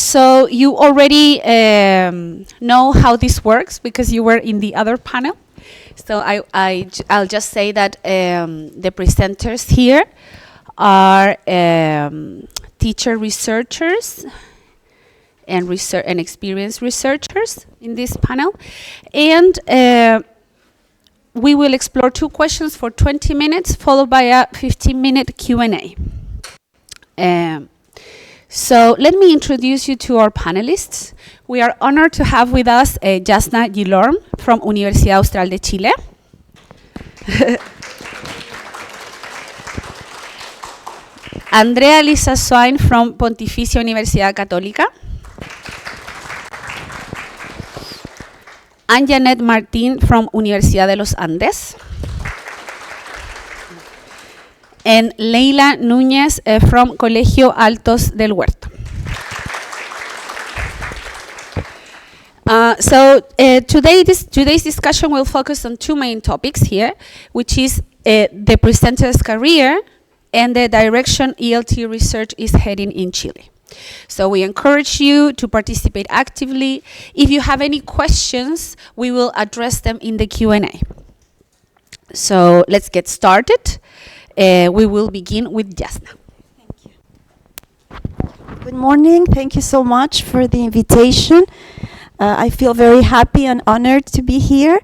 So you already know how this works because you were in the other panel. So I'll just say that the presenters here are teacher researchers and experienced researchers in this panel. And we will explore 2 questions for 20 minutes, followed by a 15-minute Q&A. So let me introduce you to our panelists. We are honored to have with us Jasna Guillorme from Universidad Austral de Chile. Andrea Lisa Swain from Pontificia Universidad Católica. And Janet Martin from Universidad de los Andes. And Leila Núñez from Colegio Altos del Huerto. Today's discussion will focus on 2 main topics here, which is the presenter's career and the direction ELT research is heading in Chile. So we encourage you to participate actively. If you have any questions, we will address them in the Q&A. So let's get started. We will begin with Jasna. Thank you. Good morning. Thank you so much for the invitation. I feel very happy and honored to be here.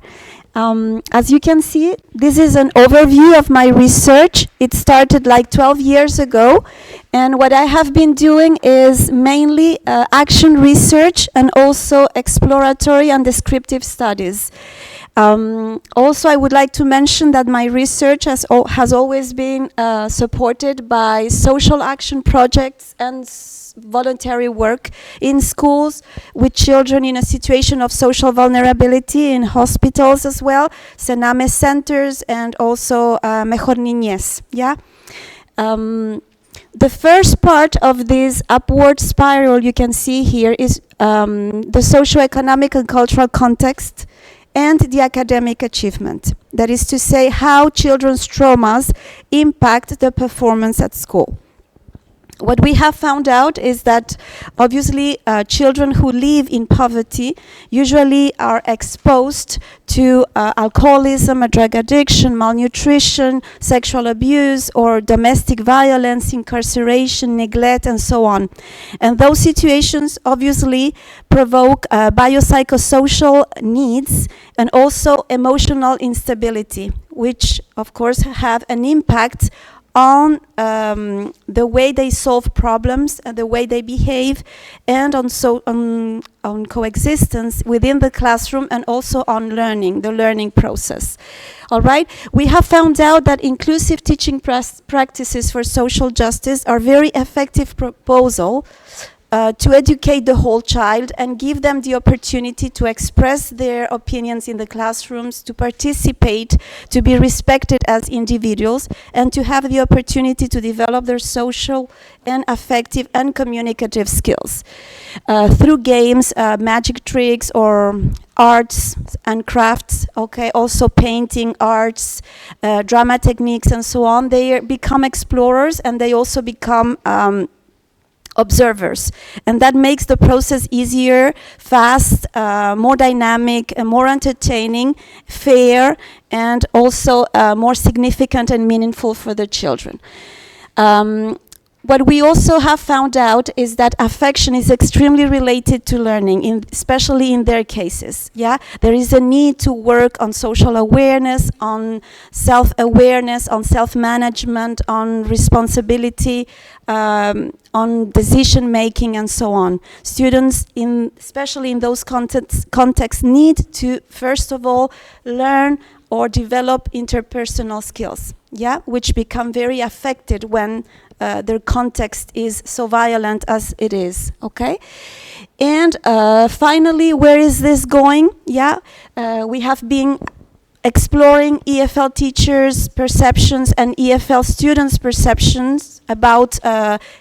As you can see, this is an overview of my research. It started like 12 years ago. And what I have been doing is mainly action research and also exploratory and descriptive studies. Also, I would like to mention that my research has always been supported by social action projects and voluntary work in schools with children in a situation of social vulnerability, in hospitals as well, Sename centers, and also Mejor Niñez. Yeah. The first part of this upward spiral you can see here is the socioeconomic and cultural context and the academic achievement. That is to say, how children's traumas impact the performance at school. What we have found out is that obviously children who live in poverty usually are exposed to alcoholism, drug addiction, malnutrition, sexual abuse, or domestic violence, incarceration, neglect, and so on. And those situations obviously provoke biopsychosocial needs and also emotional instability, which of course have an impact on the way they solve problems and the way they behave, and on coexistence within the classroom, and also on learning, the learning process. All right, we have found out that inclusive teaching practices for social justice are very effective proposal to educate the whole child and give them the opportunity to express their opinions in the classrooms, to participate, to be respected as individuals, and to have the opportunity to develop their social and affective and communicative skills through games, magic tricks, or arts and crafts, okay, also painting, arts, drama techniques, and so on. They become explorers, and they also become observers, and that makes the process easier, fast, more dynamic, and more entertaining, fair, and also more significant and meaningful for the children. What we also have found out is that affection is extremely related to learning, especially in their cases. Yeah, there is a need to work on social awareness, on self-awareness, on self-management, on responsibility, on decision-making, and so on. Students, especially in those contexts, need to, first of all, learn or develop interpersonal skills, yeah, which become very affected when their context is so violent as it is, okay? And finally, where is this going? Yeah, we have been exploring EFL teachers' perceptions and EFL students' perceptions about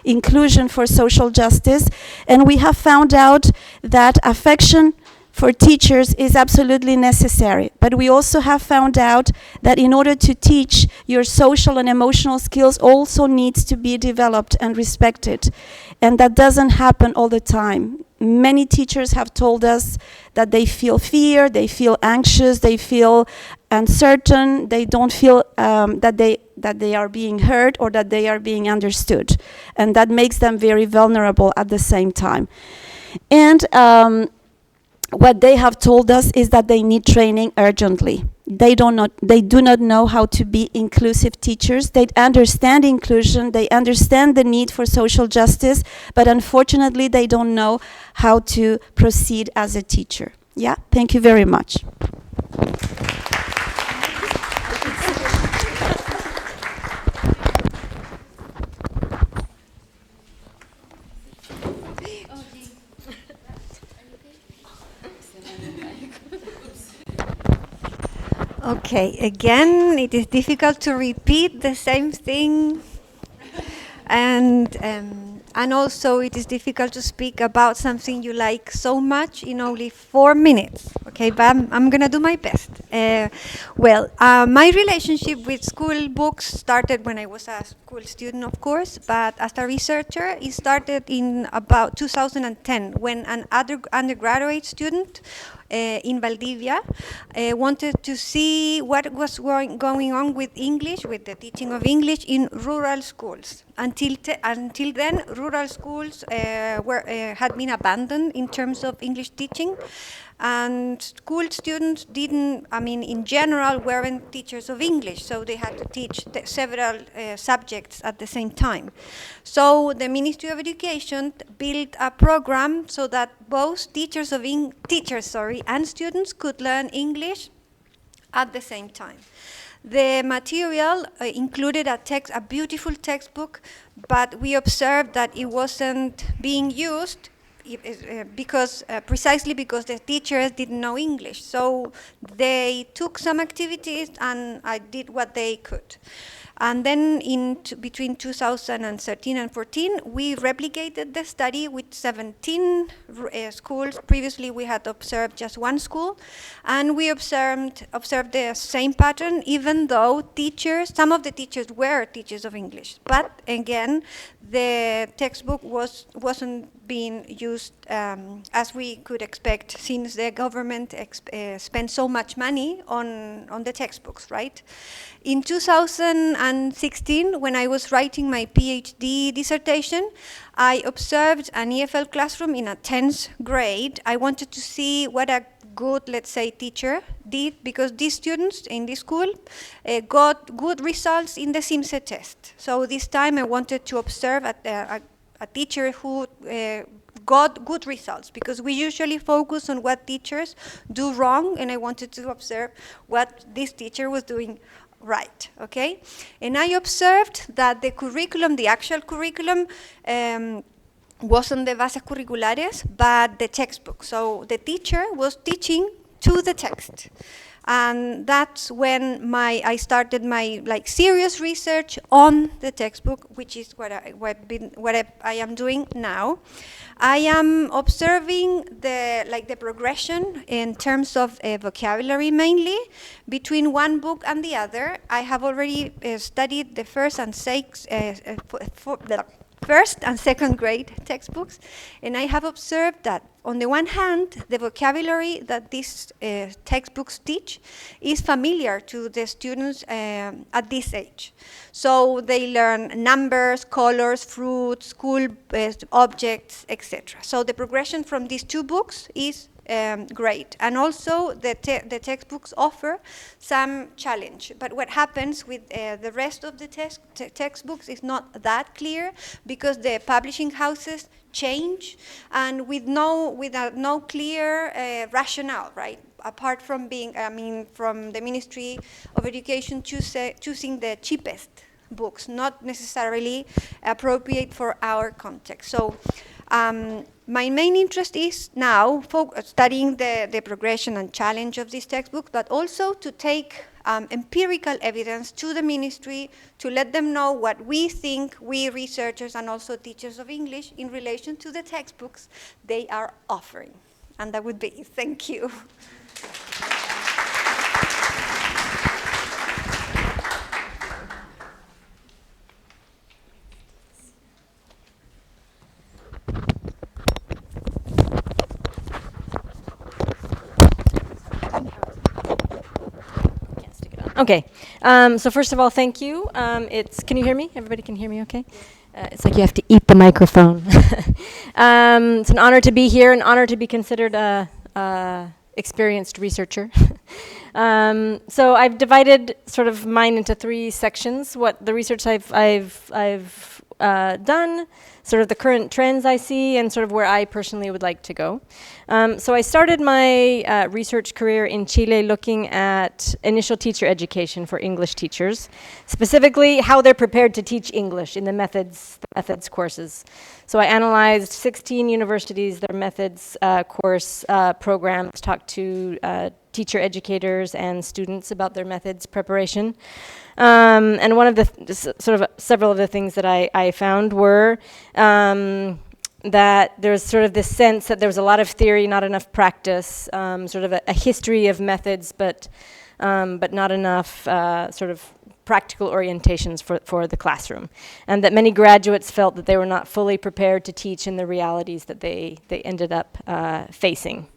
inclusion for social justice, and we have found out that affection for teachers is absolutely necessary. But we also have found out that in order to teach, your social and emotional skills also needs to be developed and respected. And that doesn't happen all the time. Many teachers have told us that they feel fear, they feel anxious, they feel uncertain, they don't feel that they are being heard or that they are being understood. And that makes them very vulnerable at the same time. And what they have told us is that they need training urgently. They do not know how to be inclusive teachers. They understand inclusion, they understand the need for social justice, but unfortunately they don't know how to proceed as a teacher. Yeah, thank you very much. Okay, again, it is difficult to repeat the same thing, and also it is difficult to speak about something you like so much in only 4 minutes. Okay, but I'm gonna do my best. My relationship with school books started when I was a school student, of course, but as a researcher, it started in about 2010 when an undergraduate student in Valdivia wanted to see what was going on with English, with the teaching of English in rural schools. Until then, rural schools had been abandoned in terms of English teaching, and school students in general, weren't teachers of English, so they had to teach several subjects at the same time. So the Ministry of Education built a program so that both teachers and students could learn English at the same time. The material included a beautiful textbook, but we observed that it wasn't being used precisely because the teachers didn't know English. So they took some activities and I did what they could. And then between 2013 and 14, we replicated the study with 17 schools. Previously, we had observed just one school, and we observed the same pattern, even though some of the teachers were teachers of English. But again, the textbook wasn't being used as we could expect, since the government spent so much money on the textbooks, right? In 2016, when I was writing my PhD dissertation, I observed an EFL classroom in a 10th grade. I wanted to see what a good, let's say, teacher did, because these students in this school got good results in the SIMSE test. So this time I wanted to observe a teacher who got good results, because we usually focus on what teachers do wrong, and I wanted to observe what this teacher was doing right, okay? And I observed that the actual curriculum, wasn't the bases curriculares, but the textbook. So the teacher was teaching to the text. And that's when I started my serious research on the textbook, which is what I am doing now. I am observing the progression in terms of vocabulary, mainly between one book and the other. I have already studied the first and second grade textbooks, and I have observed that on the one hand, the vocabulary that these textbooks teach is familiar to the students at this age. So they learn numbers, colors, fruits, school objects, etc. So the progression from these two books is great. And also the textbooks offer some challenge. But what happens with the rest of the textbooks is not that clear, because the publishing houses change, and with no clear rationale, right? Apart from from the Ministry of Education choosing the cheapest books, not necessarily appropriate for our context. So my main interest is now studying the progression and challenge of this textbook, but also to take empirical evidence to the ministry to let them know what we think, we researchers and also teachers of English, in relation to the textbooks they are offering. And that would be it. Thank you. Okay, so first of all, thank you. Can you hear me? Everybody can hear me okay? It's like you have to eat the microphone. It's an honor to be here, an honor to be considered a experienced researcher. So I've divided sort of mine into 3 sections. What the research I've done, sort of the current trends I see, and sort of where I personally would like to go. So I started my research career in Chile looking at initial teacher education for English teachers, specifically how they're prepared to teach English in the methods courses. So I analyzed 16 universities, their methods course programs, talked to teacher educators and students about their methods preparation. And one of the several of the things that I found were that there's sort of this sense that there was a lot of theory, not enough practice, sort of a history of methods, but not enough sort of practical orientations for the classroom, and that many graduates felt that they were not fully prepared to teach in the realities that they ended up facing.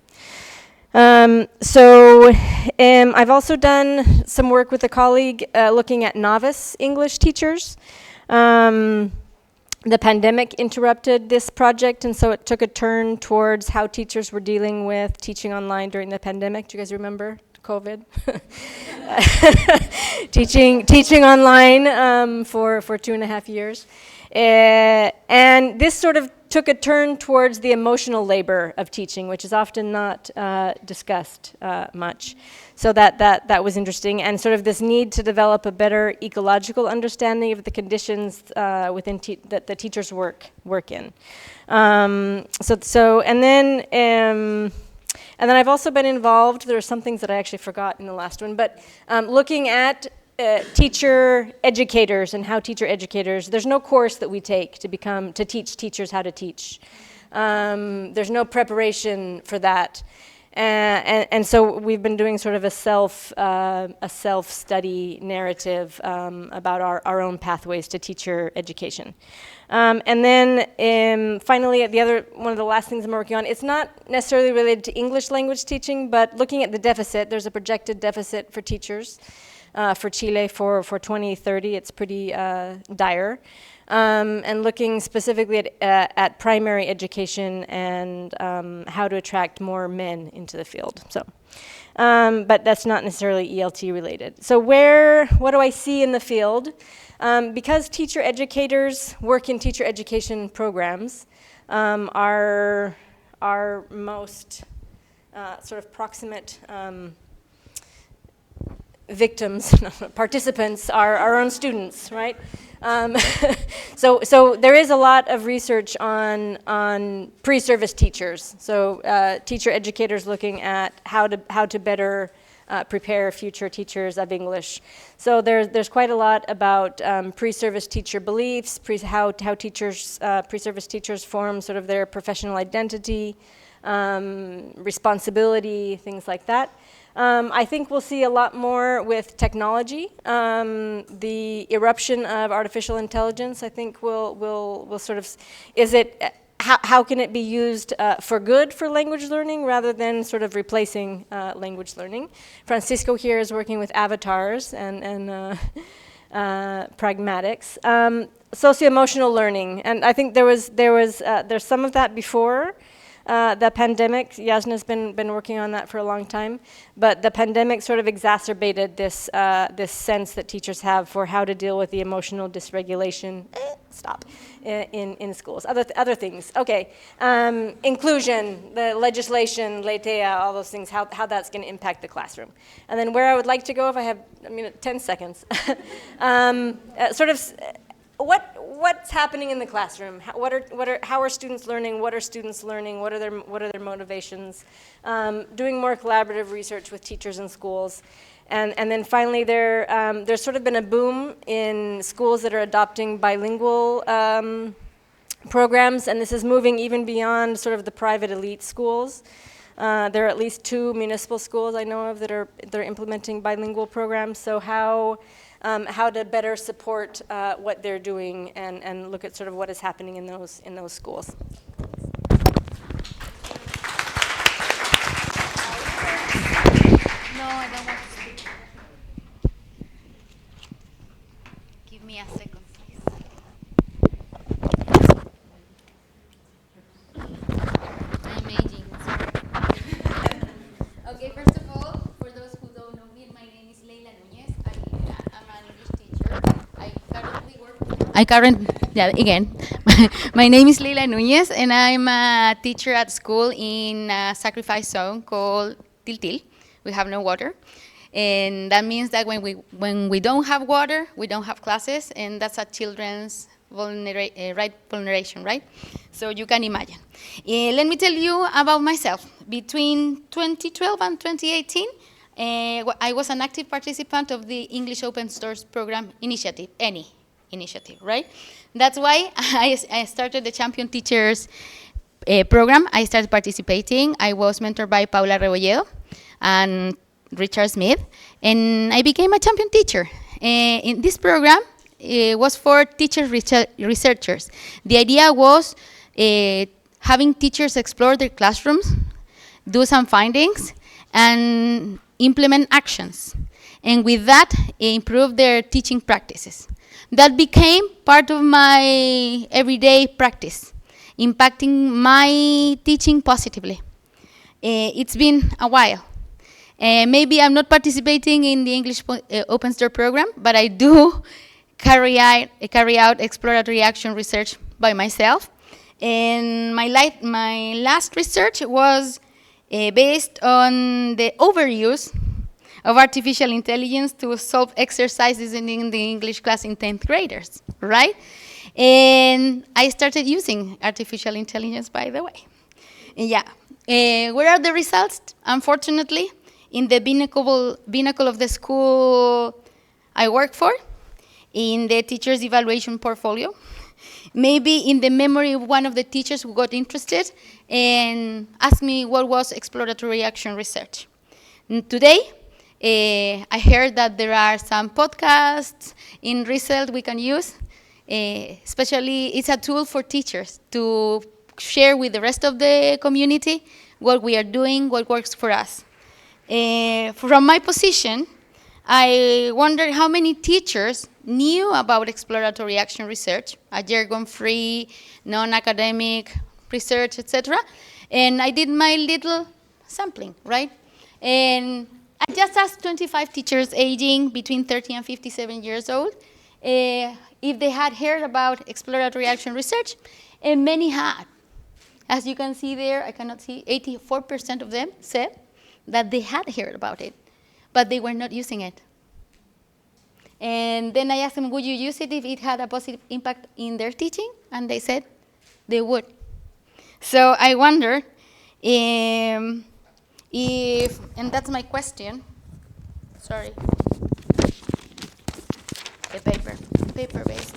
I've also done some work with a colleague looking at novice English teachers. The pandemic interrupted this project, and so it took a turn towards how teachers were dealing with teaching online during the pandemic. Do you guys remember COVID? teaching online for 2.5 years. And this sort of took a turn towards the emotional labor of teaching, which is often not discussed much. So that was interesting, and sort of this need to develop a better ecological understanding of the conditions within that the teachers work in. And then I've also been involved. There are some things that I actually forgot in the last one, but looking at teacher educators and how teacher educators, there's no course that we take to teach teachers how to teach. There's no preparation for that. And so we've been doing sort of a self-study narrative about our own pathways to teacher education. And then finally, one of the last things I'm working on, it's not necessarily related to English language teaching, but looking at the deficit. There's a projected deficit for teachers for Chile for 2030. It's pretty dire. And looking specifically at primary education and how to attract more men into the field. So, but that's not necessarily ELT related. So what do I see in the field? Because teacher educators work in teacher education programs, our most sort of proximate victims, participants are our own students, right? So there is a lot of research on pre-service teachers. So teacher educators looking at how to better prepare future teachers of English. So there's quite a lot about pre-service teacher beliefs, how teachers, pre-service teachers form sort of their professional identity, responsibility, things like that. I think we'll see a lot more with technology. The eruption of artificial intelligence, I think, will sort of, how can it be used for good for language learning rather than sort of replacing language learning? Francisco here is working with avatars and pragmatics. Socio-emotional learning, and I think there's some of that before. The pandemic, Yasna's been working on that for a long time, but the pandemic sort of exacerbated this sense that teachers have for how to deal with the emotional dysregulation. In schools. Other things. Okay, inclusion, the legislation, LETEA, all those things. How that's going to impact the classroom, and then where I would like to go if I have 10 seconds. What's happening in the classroom? How are students learning? What are students learning? What are their motivations? Doing more collaborative research with teachers and schools, and then finally there's sort of been a boom in schools that are adopting bilingual programs, and this is moving even beyond sort of the private elite schools. There are at least 2 municipal schools I know of that are implementing bilingual programs. So how to better support what they're doing and look at sort of what is happening in those schools. No, I don't want to speak. Give me a second, please. I'm aging. Sorry. Okay, first of all, for those who don't know me, my name is Leila Núñez. I'm an English teacher. My name is Leila Núñez, and I'm a teacher at school in a sacrifice zone called Tiltil. We have no water, and that means that when we don't have water, we don't have classes, and that's a children's vulneration, right? So you can imagine. Let me tell you about myself. Between 2012 and 2018, I was an active participant of the English Open Source Program initiative, any initiative, right? That's why I started the Champion Teachers program. I started participating. I was mentored by Paula Rebolledo and Richard Smith, and I became a champion teacher. In this program, it was for teacher researchers. The idea was having teachers explore their classrooms, do some findings, and implement actions. And with that, improve their teaching practices. That became part of my everyday practice, impacting my teaching positively. It's been a while. Maybe I'm not participating in the English Open Source program, but I do carry out exploratory action research by myself. And my last research was based on the overuse of artificial intelligence to solve exercises in the English class in 10th graders, right? And I started using artificial intelligence, by the way. Yeah. Where are the results? Unfortunately, in the binnacle of the school I work for, in the teacher's evaluation portfolio, maybe in the memory of one of the teachers who got interested and asked me what was exploratory action research. And today, I heard that there are some podcasts in Result we can use. Especially, it's a tool for teachers to share with the rest of the community what we are doing, what works for us. From my position, I wondered how many teachers knew about exploratory action research, a jargon-free, non-academic research, etc. And I did my little sampling, right? And I just asked 25 teachers aging between 30 and 57 years old if they had heard about exploratory action research, and many had. As you can see there, I cannot see, 84% of them said that they had heard about it, but they were not using it. And then I asked them, would you use it if it had a positive impact in their teaching? And they said they would. So I wonder if, and that's my question, sorry, the paper-based.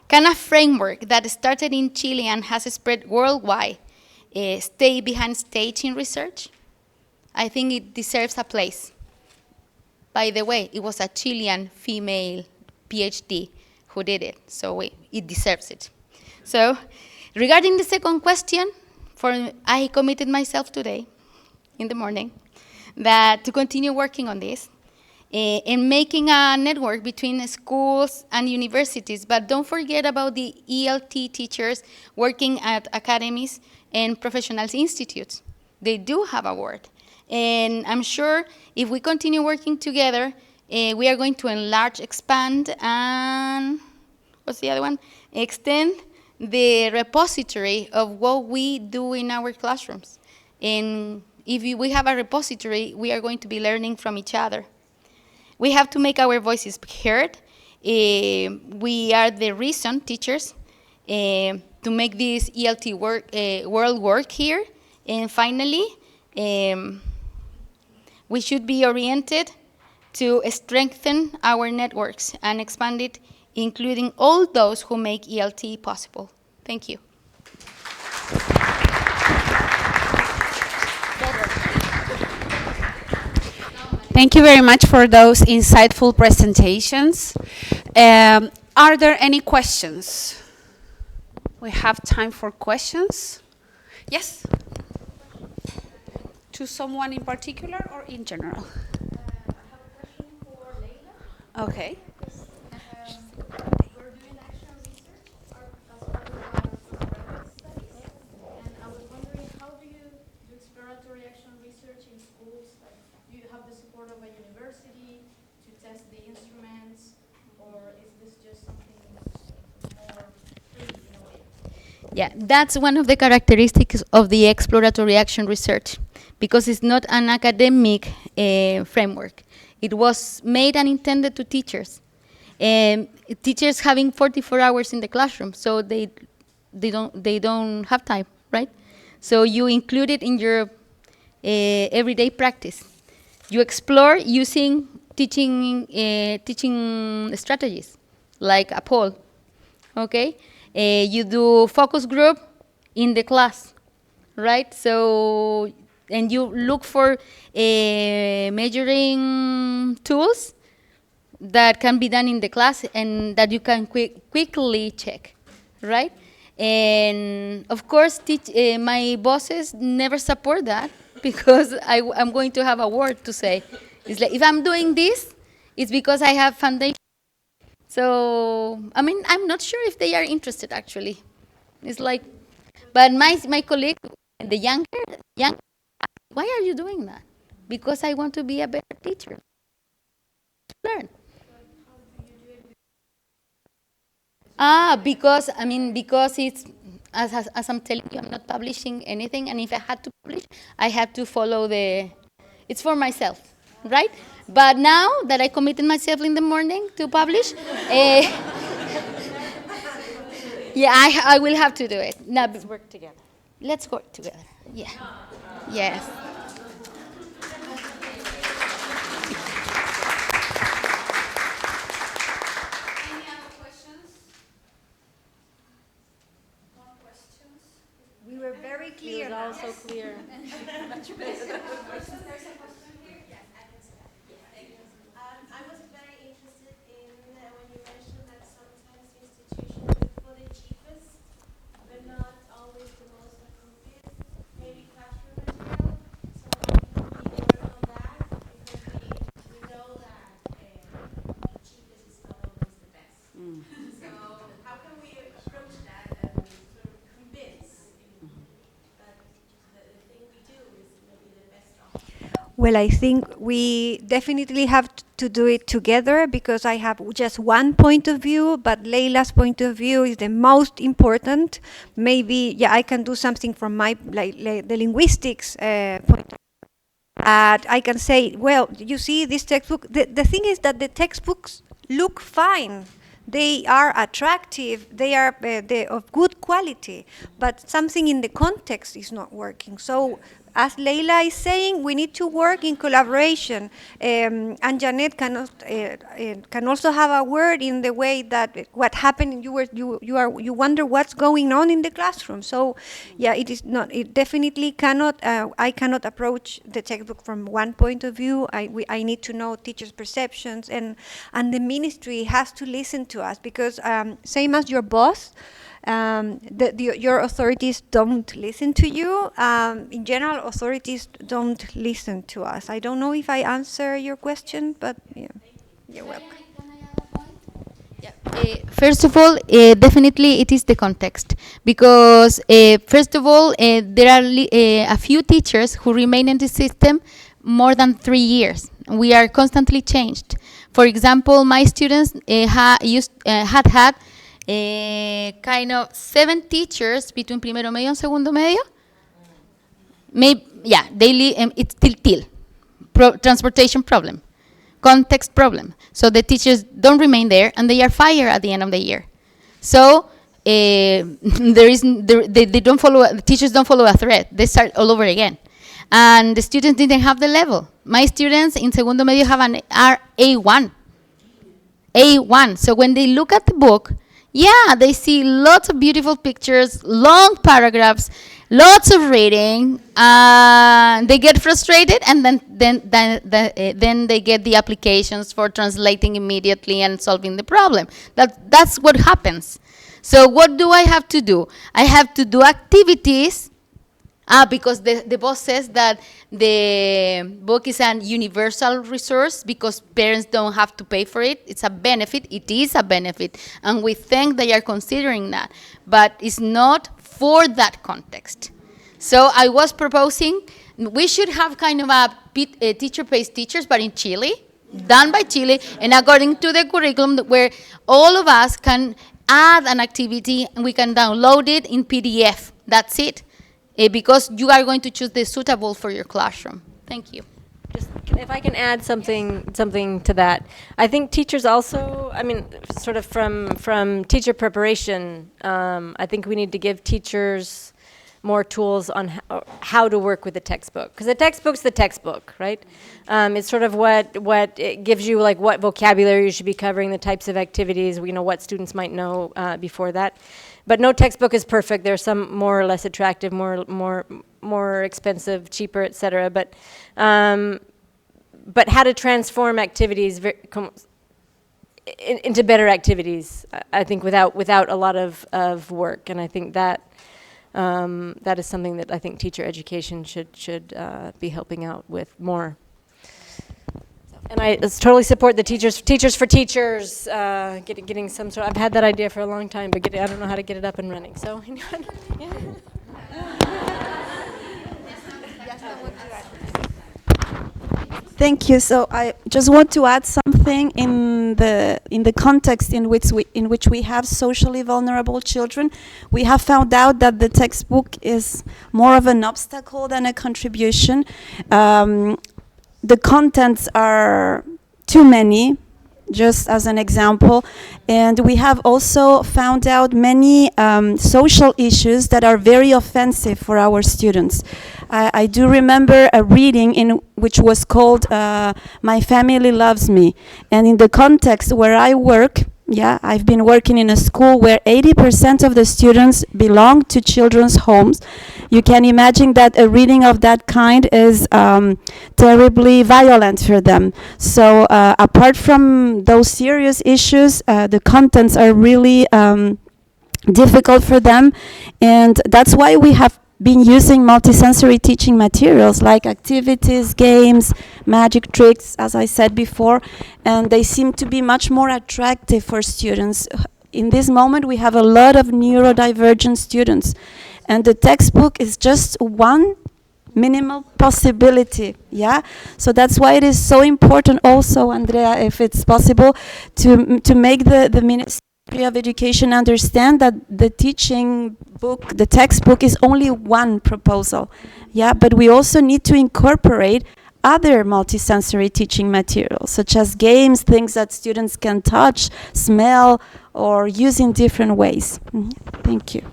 Can a framework that started in Chile and has spread worldwide stay behind stage in research? I think it deserves a place. By the way, it was a Chilean female PhD who did it, so it deserves it. So, regarding the second question, I committed myself today, in the morning, that to continue working on this, and making a network between schools and universities. But don't forget about the ELT teachers working at academies and professional institutes. They do have a word. And I'm sure if we continue working together, we are going to enlarge, expand, and what's the other one? Extend the repository of what we do in our classrooms. And if we have a repository, we are going to be learning from each other. We have to make our voices heard. We are the reason, teachers, to make this ELT world work here. And finally, we should be oriented to strengthen our networks and expand it, including all those who make ELT possible. Thank you. Thank you very much for those insightful presentations. Are there any questions? We have time for questions. Yes? To someone in particular or in general? I have a question for Leila. Okay. We're doing action research as part of our progressive studies, and I was wondering, how do you do exploratory action research in schools? Like, do you have the support of a university to test the instruments, or is this just something more free in a way? Yeah, that's one of the characteristics of the exploratory action research, because it's not an academic framework. It was made and intended to teachers. Teachers having 44 hours in the classroom, so they don't have time, right? So you include it in your everyday practice. You explore using teaching strategies like a poll, okay? You do focus group in the class, right? So, and you look for measuring tools that can be done in the class and that you can quickly check, right? And of course, my bosses never support that because I'm going to have a word to say. It's like, if I'm doing this, it's because I have foundation. So, I mean, I'm not sure if they are interested, actually. It's like, but my colleague, the younger, why are you doing that? Because I want to be a better teacher. Learn. Because it's, as I'm telling you, I'm not publishing anything, and if I had to publish, I have to follow it's for myself, right? But now that I committed myself in the morning to publish, yeah, I will have to do it. Now, Let's work together. let's work together. Yeah. Yes. Any other questions? More questions? We were very clear. It was all so clear. I was very interested in when you mentioned that sometimes institutions look for the cheapest, but not always the most appropriate, maybe classroom material. So how can we work on that? Because we know that the cheapest is not always the best. So how can we approach that and sort of convince that the thing we do is maybe the best option? Well, I think we definitely have to do it together because I have just one point of view, but Leila's point of view is the most important. Maybe, yeah, I can do something from my, like the linguistics point of view. I can say, well, you see this textbook, the thing is that the textbooks look fine. They are attractive, they are of good quality, but something in the context is not working. So, as Leila is saying, we need to work in collaboration. And Janet can also have a word in the way that what happened. You wonder what's going on in the classroom. So, yeah, it is not. It definitely cannot. I cannot approach the textbook from one point of view. I need to know teachers' perceptions, and the ministry has to listen to us because same as your boss. Your authorities don't listen to you. In general, authorities don't listen to us. I don't know if I answer your question, but yeah, you're welcome. First of all, definitely it is the context, because first of all, there are a few teachers who remain in the system more than 3 years. We are constantly changed. For example, my students had kind of 7 teachers between primero medio and segundo medio. Maybe, yeah, daily, it's till transportation problem, context problem. So the teachers don't remain there, and they are fired at the end of the year. So they don't follow. The teachers don't follow a thread. They start all over again, and the students didn't have the level. My students in segundo medio have an A1. So when they look at the book, Yeah, they see lots of beautiful pictures, long paragraphs, lots of reading. They get frustrated, and then they get the applications for translating immediately and solving the problem. That's what happens. So what do I have to do? I have to do activities. Because the boss says that the book is an universal resource because parents don't have to pay for it. It's a benefit. It is a benefit. And we think they are considering that. But it's not for that context. So I was proposing we should have kind of a teacher pays teachers, but in Chile, done by Chile, and according to the curriculum where all of us can add an activity and we can download it in PDF. That's it. Because you are going to choose the suitable for your classroom. Thank you. Just if I can add something to that, I think teachers also. I mean, sort of from teacher preparation. I think we need to give teachers more tools on how to work with the textbook, because the textbook's the textbook, right? It's sort of what it gives you, like what vocabulary you should be covering, the types of activities, what students might know before that. But no textbook is perfect. There's some more or less attractive, more expensive, cheaper, etc. But how to transform activities into better activities, I think, without a lot of work. And I think that that is something that I think teacher education should be helping out with more. And I totally support the Teachers for Teachers, getting some sort. I've had that idea for a long time, but I don't know how to get it up and running. So, yeah. Thank you. So I just want to add something in the context in which we have socially vulnerable children. We have found out that the textbook is more of an obstacle than a contribution. The contents are too many, just as an example, and we have also found out many social issues that are very offensive for our students. I do remember a reading in which was called "My Family Loves Me," and in the context where I work, I've been working in a school where 80% of the students belong to children's homes. You can imagine that a reading of that kind is terribly violent for them. So apart from those serious issues, the contents are really difficult for them, and that's why we have been using multisensory teaching materials like activities, games, magic tricks, as I said before, and they seem to be much more attractive for students. In this moment, we have a lot of neurodivergent students, and the textbook is just one minimal possibility, So that's why it is so important also, Andrea, if it's possible, to make the Ministry of Education understand that the teaching book, the textbook, is only one proposal, but we also need to incorporate other multisensory teaching materials, such as games, things that students can touch, smell, or use in different ways. Thank you.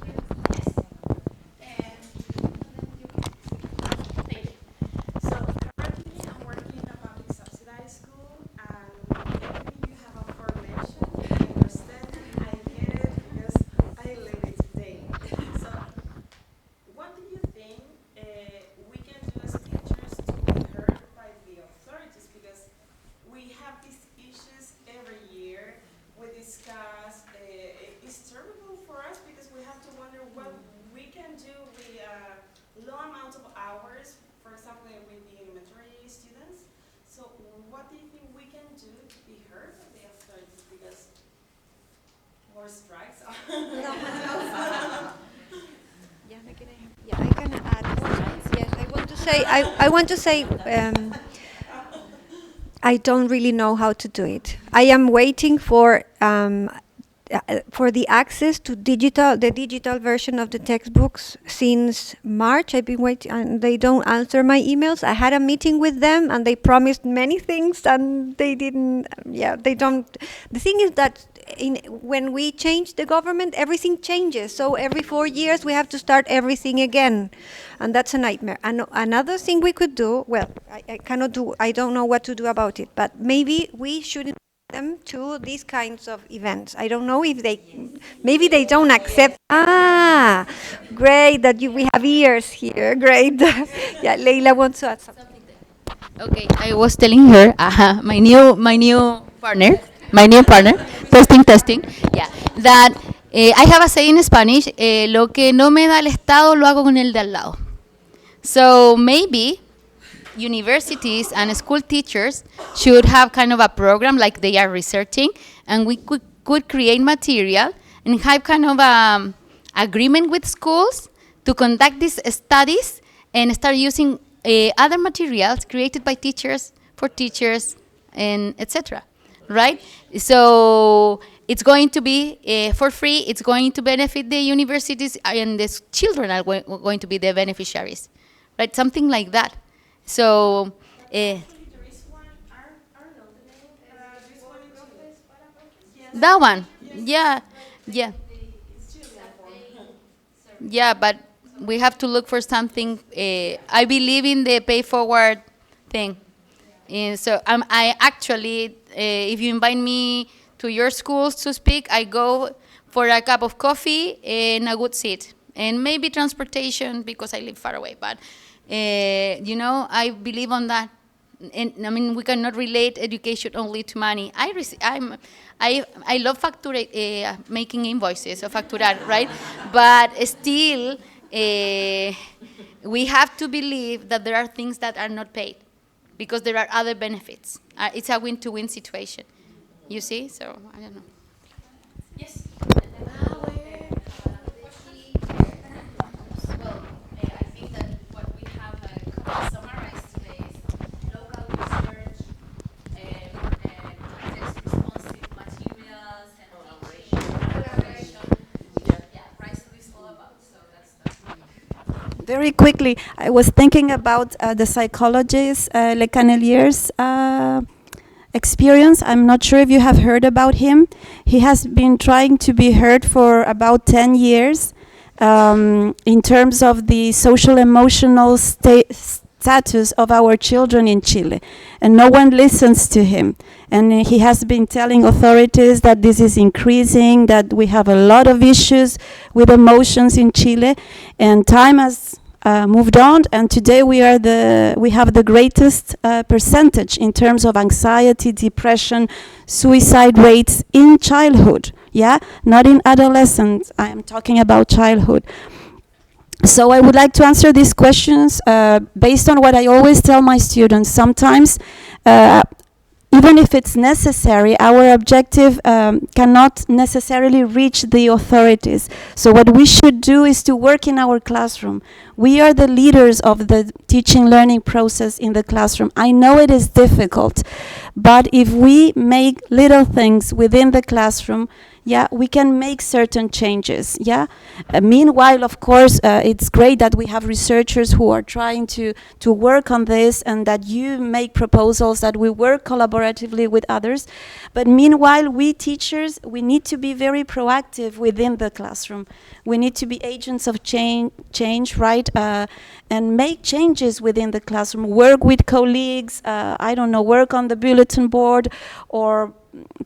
So currently I'm working in a public subsidized school, and you have a formation. I understand, I get it because I live it today. So what do you think we can do as teachers to be heard by the authorities? Because we have these issues every year. We discuss, it's terrible for us because we have to wonder what we can do with low amount of hours, for example, with the elementary students. So what do you think we can do to be heard by the authorities? Because more strikes are I can add. Yes, I want to say. I don't really know how to do it. I am waiting for the access to the digital version of the textbooks since March. I've been waiting, and they don't answer my emails. I had a meeting with them, and they promised many things, and they didn't. They don't. The thing is that when we change the government, everything changes. So every 4 years, we have to start everything again, and that's a nightmare. And another thing we could do, well, I cannot do. I don't know what to do about it, but maybe we should them to these kinds of events. I don't know if maybe they don't accept. Ah, great that we have ears here. Great. Yeah, Leila wants to add something. Okay, I was telling her, my new partner, testing, yeah, that I have a saying in Spanish, lo que no me da el Estado lo hago con el de al lado. So maybe universities and school teachers should have kind of a program like they are researching, and we could create material and have kind of agreement with schools to conduct these studies and start using other materials created by teachers for teachers and etc. Right? So it's going to be for free. It's going to benefit the universities, and the children are going to be the beneficiaries. Right? Something like that. So. There is one, I don't know the name, there's one in Chile. That one, yeah. Yeah, but we have to look for something. I believe in the pay forward thing. And so I actually, if you invite me to your schools to speak, I go for a cup of coffee and a good seat. And maybe transportation because I live far away. But, I believe on that. And I mean, we cannot relate education only to money. I love making invoices or facturar, right? But still, we have to believe that there are things that are not paid because there are other benefits. It's a win-to-win situation. You see? So I don't know. Yes. Well, I think that what we have summarized today is local research, context-responsive materials, and collaboration, which Ricefield is all about. So that's Very quickly, I was thinking about the psychologist Le Cannelier's experience. I'm not sure if you have heard about him. He has been trying to be heard for about 10 years in terms of the social emotional status of our children in Chile. And no one listens to him. And he has been telling authorities that this is increasing, that we have a lot of issues with emotions in Chile. And time has moved on, and today we have the greatest percentage in terms of anxiety, depression, suicide rates in childhood. Yeah, not in adolescence. I am talking about childhood. So I would like to answer these questions based on what I always tell my students. Sometimes, even if it's necessary, our objective cannot necessarily reach the authorities. So what we should do is to work in our classroom. We are the leaders of the teaching learning process in the classroom. I know it is difficult, but if we make little things within the classroom, we can make certain changes. Meanwhile, of course, it's great that we have researchers who are trying to work on this, and that you make proposals, that we work collaboratively with others. But meanwhile, we teachers, we need to be very proactive within the classroom. We need to be agents of change, right? And make changes within the classroom. Work with colleagues. Work on the bulletin board, or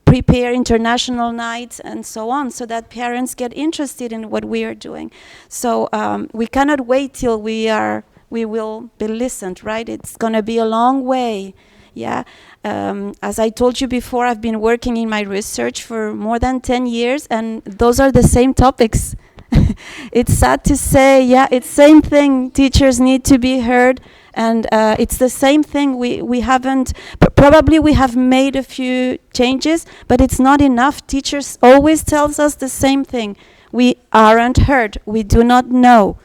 prepare international nights and so on, so that parents get interested in what we are doing. So we cannot wait till we will be listened, right? It's going to be a long way. As I told you before, I've been working in my research for more than 10 years, and those are the same topics. It's sad to say, it's same thing. Teachers need to be heard, and it's the same thing. We haven't, probably we have made a few changes, but it's not enough. Teachers always tells us the same thing. We aren't heard. We do not know.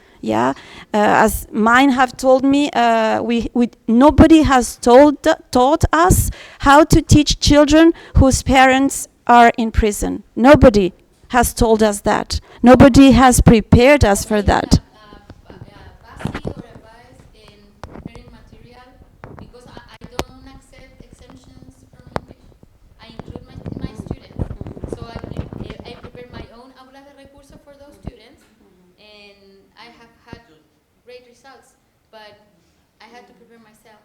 As mine have told me, nobody has taught us how to teach children whose parents are in prison. Nobody has told us that. Nobody has prepared us for that. Basic or advice in preparing material, because I don't accept exemptions from English. I include my students. So I prepare my own aula de recursos for those students, and I have had great results, but I had to prepare myself.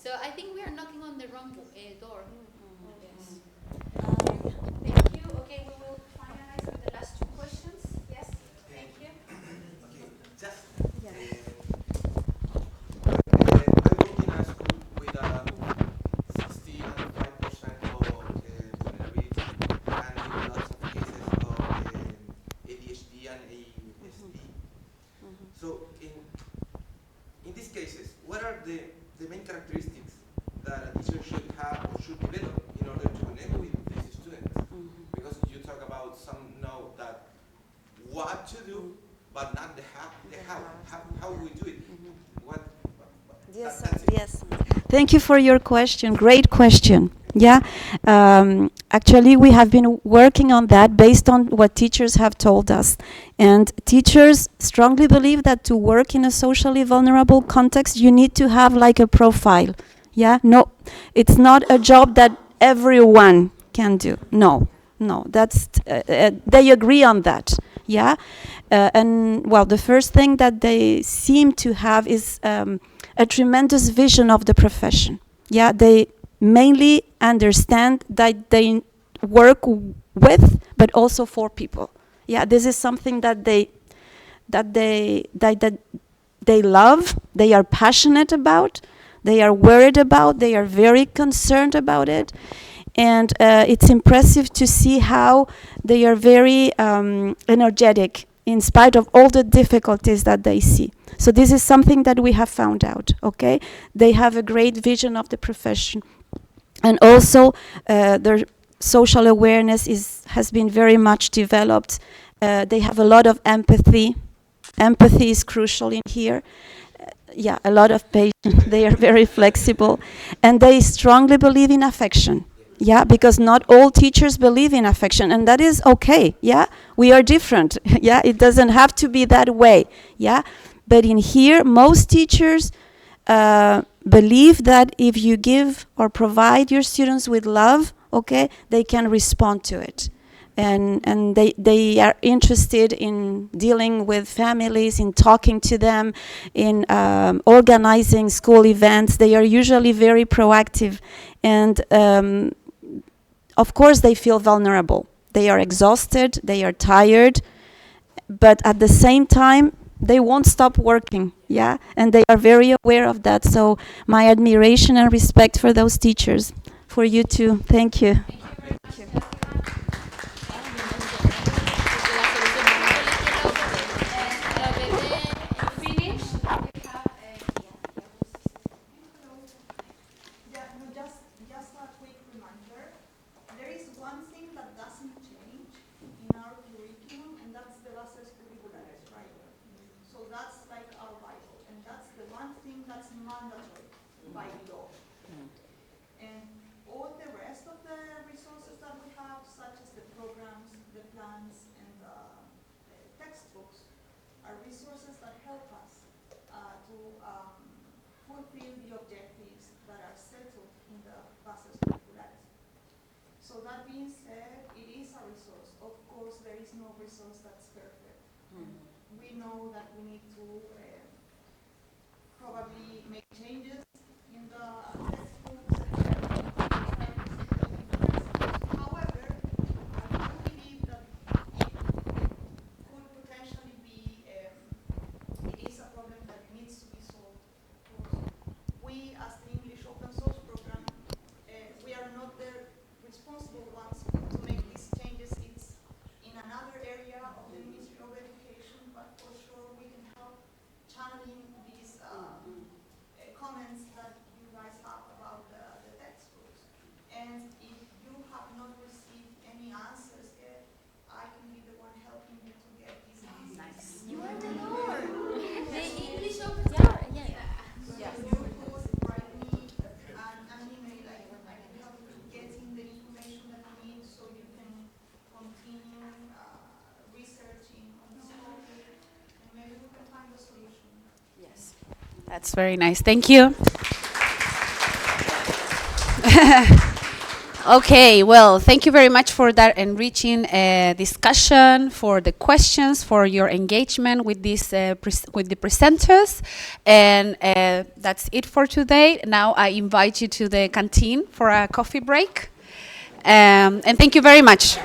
So I think we are knocking on the wrong door. Yes. So in these cases, what are the main characteristics that a teacher should have or should develop in order to connect with these students? Because you talk about some know that what to do, but not the how. How we do it. What Yes, that's it. yes. Thank you for your question. Great question. Yeah. Actually, we have been working on that based on what teachers have told us. And teachers strongly believe that to work in a socially vulnerable context, you need to have like a profile. Yeah. No, it's not a job that everyone can do. No. That's they agree on that. Yeah. And well, the first thing that they seem to have is a tremendous vision of the profession. Yeah, they mainly understand that they work with, but also for people. Yeah, this is something that they love. They are passionate about. They are worried about. They are very concerned about it. And it's impressive to see how they are very energetic in spite of all the difficulties that they see. So this is something that we have found out, okay? They have a great vision of the profession. And also their social awareness has been very much developed. They have a lot of empathy. Empathy is crucial in here. Yeah, a lot of patience. They are very flexible. And they strongly believe in affection. Yeah, because not all teachers believe in affection, and that is okay. Yeah, we are different. Yeah, it doesn't have to be that way. Yeah, but in here, most teachers believe that if you give or provide your students with love, okay, they can respond to it. And they are interested in dealing with families, in talking to them, in organizing school events. They are usually very proactive. And of course, they feel vulnerable. They are exhausted, they are tired, but at the same time, they won't stop working, yeah? And they are very aware of that. So my admiration and respect for those teachers, for you too. Thank you. Yeah, no, just a quick reminder. There is one thing that doesn't change in our curriculum, and that's the bases curriculares, right? So that's like our Bible, and that's the one thing that's mandatory by law. And all the rest of the resources that we have, such as the programs, the plans, and the textbooks, are resources that help us to fulfill the objectives that are settled in the bases curriculares. So that being said, it is a resource. Of course, there is no resource that's perfect. We know that we need to probably make changes in the textbooks. However, I do believe that it could potentially be, it is a problem that needs to be solved. We, as the English Open Source Program, we are not the responsible ones to make these changes. It's in another area of the Ministry of Education, but for sure we can help channeling these comments that you guys have about the textbooks. And if you have not received any answers yet, I can be the one helping you to get these answers. You are the Lord. The English of Yes. You could write me an email. I can help you getting the information that you need so you can continue researching on this topic, and maybe we can find a solution. Yes, that's very nice. Thank you. Okay, well, thank you very much for that enriching discussion, for the questions, for your engagement with this with the presenters, and that's it for today. Now I invite you to the canteen for a coffee break, and thank you very much.